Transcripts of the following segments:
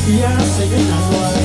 Yeah, say it now.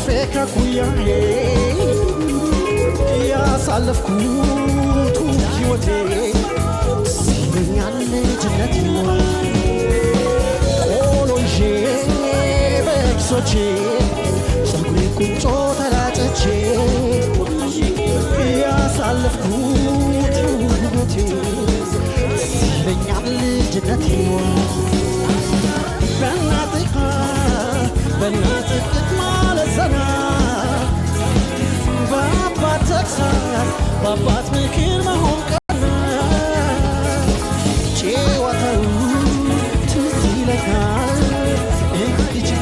فكرة كوياي يا سالفكوت وحيوتي سيبني على جنتي قولوا يجيبك سوتي صغري كنت تلاتتي يا سالفكوت وحيوتي سيبني على جنتي بناتك تكمل الزنا بابا تكسر بابا تمكر ما هو كنا شي وتو تزيلك انت تجي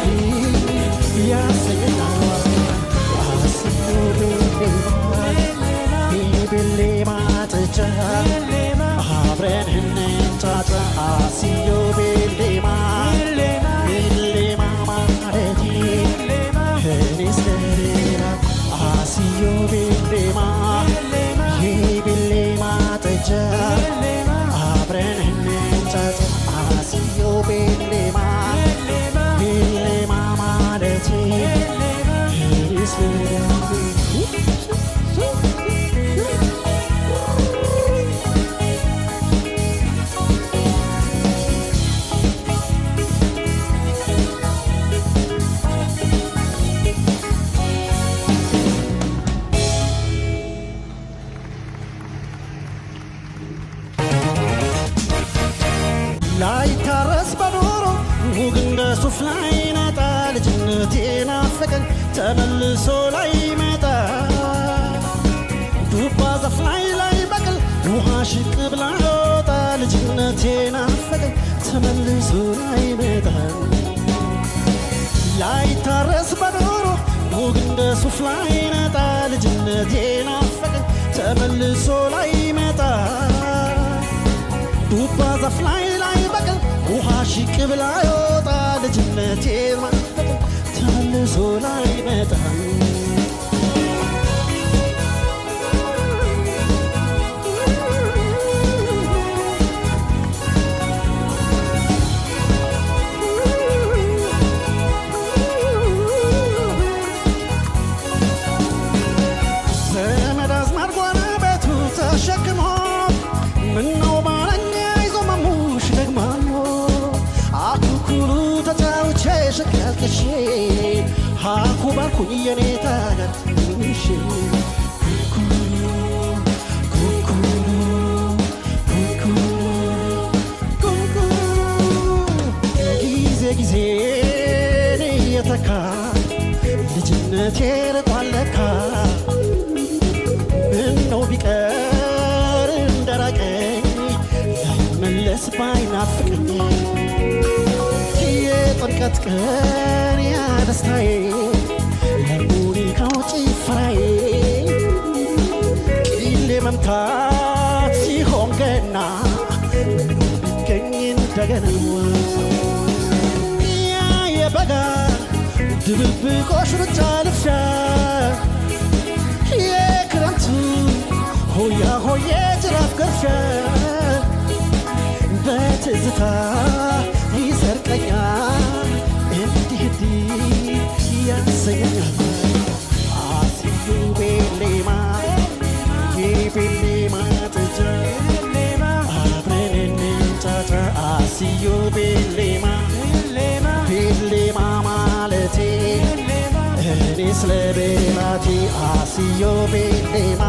يا سيدنا باللي ما تجا عبرين هنن تاتا عاسيو باللي ما عاسيو بالليما هي بالليما تجا عبرين هننجات عاسيو بالليما بالليما مالتي هي سلامي لا يترس بدورو وقند سفلاي نطال جنتي نافقن تملسو لاي متا دوبا زفلاي لاي بقل وعاشق بلا طال جنتي نافقن تملسو لاي متا لا يترس بدورو وقند سفلاي نطال جنتي نافقن تملسو لاي متا دوبا زفلاي وعاشق بلا يوطا لجنتي ما تملسو لاي متا زمد أزمر قوانا بيتو تشكمو منو شكلك هاكو باركو ينيتا نمشي ጊዜ የተካ ልጅነቴ ረቋለካ ምነው ቢቀር እንደራቀኝ ላይመለስ ባይናፍቀኝ የጥምቀት ቀን ያደስታዬ ለሙኒካው ጭፈራዬ ቂሌ መምታት ሲሆን ገና ቢገኝ እንደገና ያ የበጋ ድብብቆሽ ሩጫ ልፍያ የክረምቱ ሆያ ሆዬ ጅራፍ ገርፊያ በትዝታ ይሰርቀኛል እንዲህ ያሰኘኛል አሲዩ ቤሌማ የቤሌማ ጥጃ አብረን እንጫጫ አሲዩ ቤሌማ ቤሌማ ማለቴ እኔ ስለ ቤላቴ አሲዩ ቤሌማ